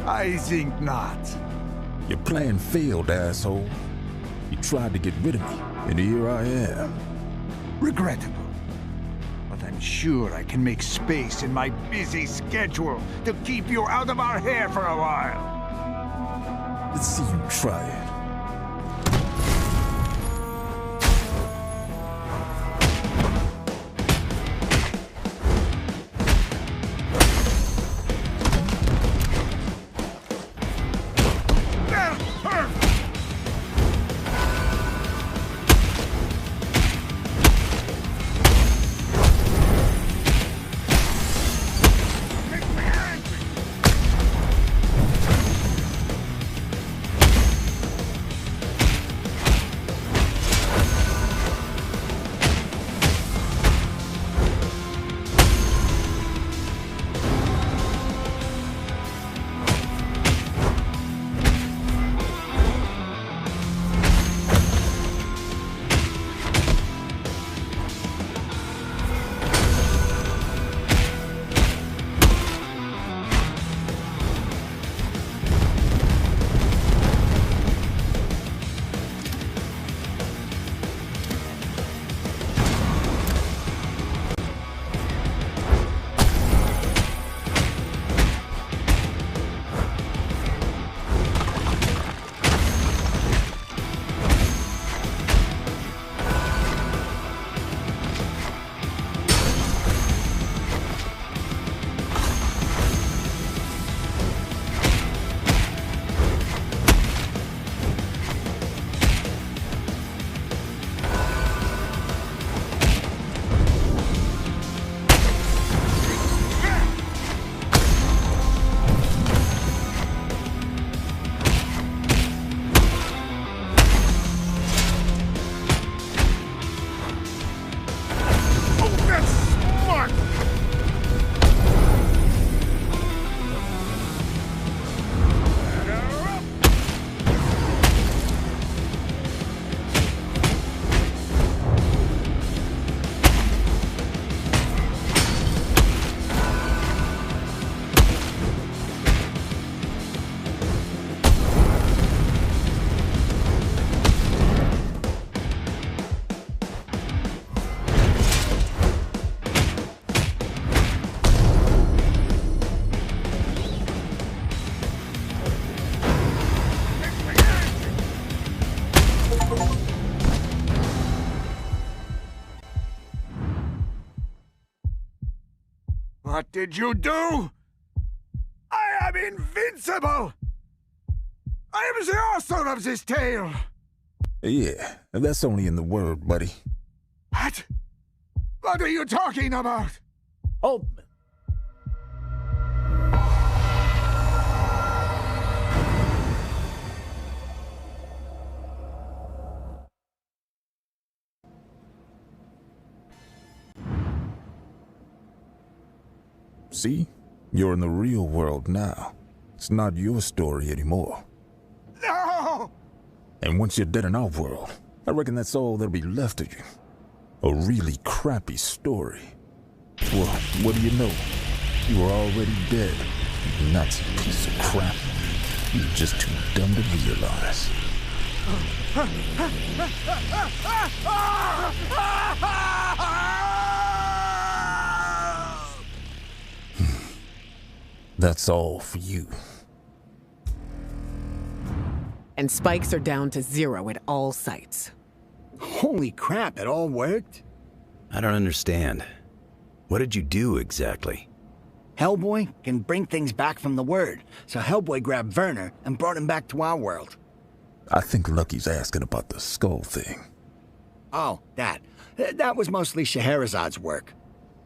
I think not. Your plan failed, asshole. You tried to get rid of me, and here I am. Regrettable. But I'm sure I can make space in my busy schedule to keep you out of our hair for a while. Let's see you try it. What did you do? I am invincible! I am the author of this tale! Yeah, that's only in the word, buddy. What? What are you talking about? Oh. See? You're in the real world now. It's not your story anymore. No! And once you're dead in our world, I reckon that's all that'll be left of you. A really crappy story. Well, what do you know? You were already dead, you Nazi piece of crap. You're just too dumb to realize. That's all for you. And spikes are down to 0 at all sites. Holy crap, it all worked? I don't understand. What did you do exactly? Hellboy can bring things back from the Wyrd, so Hellboy grabbed Werner and brought him back to our world. I think Lucky's asking about the skull thing. Oh, that. That was mostly Scheherazade's work.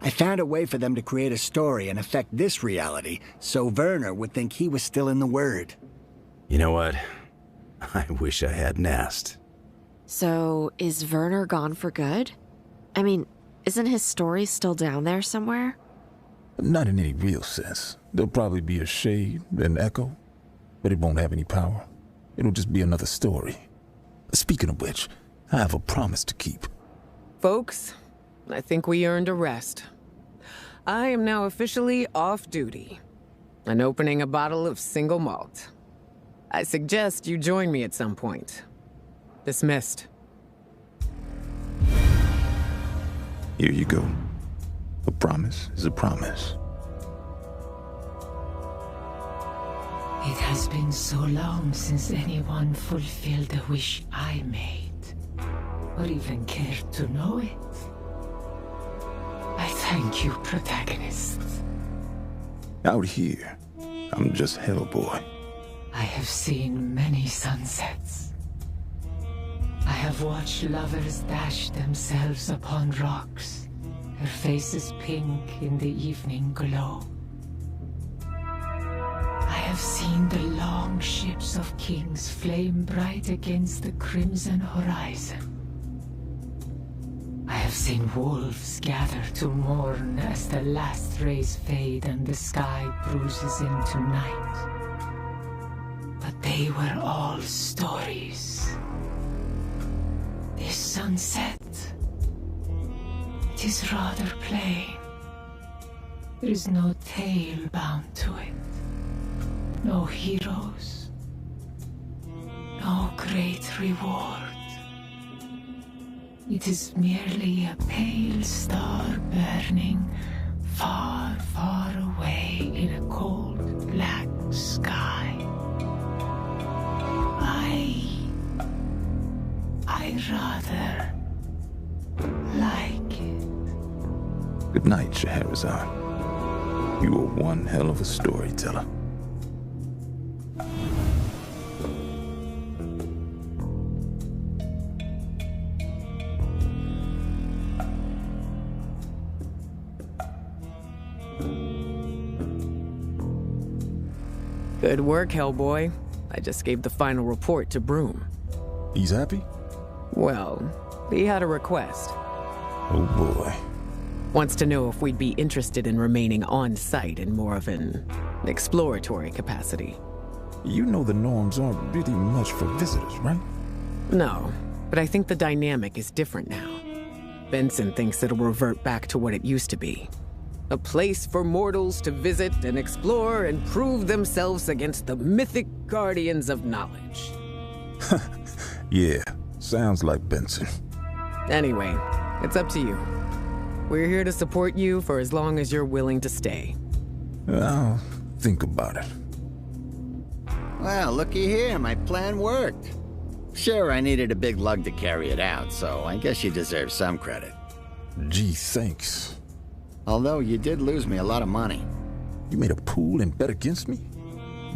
I found a way for them to create a story and affect this reality, so Werner would think he was still in the Wyrd. You know what? I wish I hadn't asked. So, is Werner gone for good? I mean, isn't his story still down there somewhere? Not in any real sense. There'll probably be a shade, an echo, but it won't have any power. It'll just be another story. Speaking of which, I have a promise to keep. Folks, I think we earned a rest. I am now officially off duty. and opening a bottle of single malt. I suggest you join me at some point. Dismissed. Here you go. A promise is a promise. It has been so long since anyone fulfilled the wish I made, or even cared to know it. I thank you, protagonist. Out here, I'm just Hellboy. I have seen many sunsets. I have watched lovers dash themselves upon rocks, their faces pink in the evening glow. I have seen the long ships of kings flame bright against the crimson horizon. I have seen wolves gather to mourn as the last rays fade and the sky bruises into night. But they were all stories. This sunset, it is rather plain. There is no tale bound to it. No heroes. No great reward. It is merely a pale star burning far, far away in a cold black sky. I rather like it. Good night, Scheherazade. You were one hell of a storyteller. Good work, Hellboy. I just gave the final report to Broom. He's happy? Well, he had a request. Oh boy. Wants to know if we'd be interested in remaining on-site in more of an exploratory capacity. You know the norms aren't really much for visitors, right? No, but I think the dynamic is different now. Benson thinks it'll revert back to what it used to be. A place for mortals to visit and explore and prove themselves against the mythic guardians of knowledge. Yeah, sounds like Benson. Anyway, it's up to you. We're here to support you for as long as you're willing to stay. I'll think about it. Well, looky here, my plan worked. Sure, I needed a big lug to carry it out, so I guess you deserve some credit. Gee, thanks. Although you did lose me a lot of money. You made a pool and bet against me?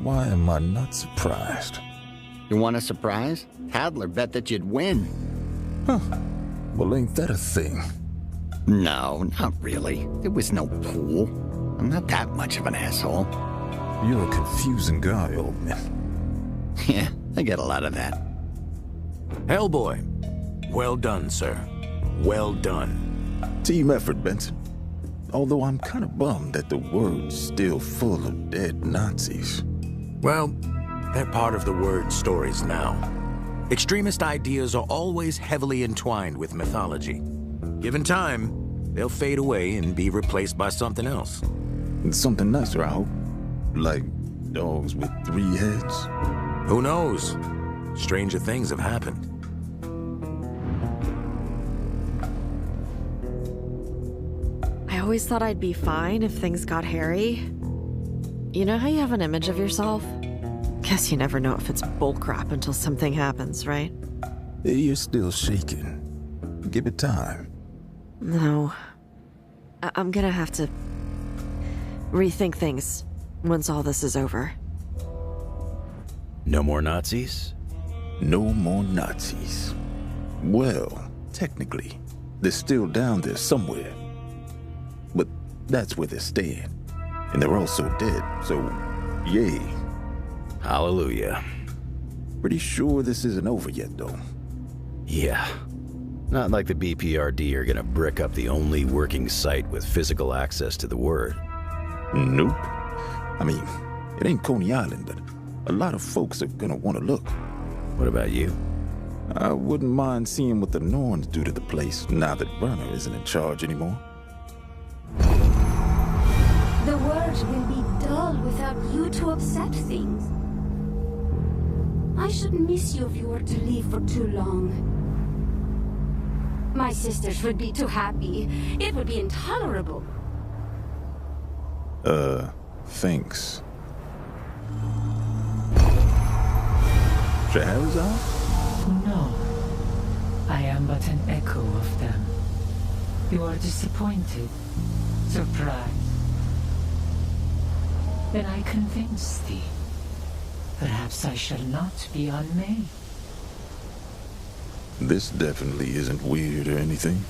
Why am I not surprised? You want a surprise? Hadler bet that you'd win. Huh. Well, ain't that a thing? No, not really. There was no pool. I'm not that much of an asshole. You're a confusing guy, old man. Yeah, I get a lot of that. Hellboy, well done, sir. Well done. Team effort, Benson. Although I'm kind of bummed that the Word's still full of dead Nazis. Well, they're part of the Wyrd stories now. Extremist ideas are always heavily entwined with mythology. Given time, they'll fade away and be replaced by something else. Something nicer, I hope. Like dogs with 3 heads? Who knows? Stranger things have happened. I always thought I'd be fine if things got hairy. You know how you have an image of yourself? Guess you never know if it's bullcrap until something happens, right? You're still shaking. Give it time. No. I'm gonna have to rethink things once all this is over. No more Nazis? No more Nazis. Well, technically, they're still down there somewhere. But that's where they're staying. And they're also dead, so yay. Hallelujah. Pretty sure this isn't over yet, though. Yeah. Not like the BPRD are gonna brick up the only working site with physical access to the Wyrd. Nope. I mean, it ain't Coney Island, but a lot of folks are gonna want to look. What about you? I wouldn't mind seeing what the Norns do to the place now that Werner isn't in charge anymore. The Wyrd world will be dull without you to upset things. I should miss you if you were to leave for too long. My sisters would be too happy. It would be intolerable. Thanks. Scheherazade? No. I am but an echo of them. You are disappointed, surprised. Then I convince thee. Perhaps I shall not be unmade. This definitely isn't weird or anything.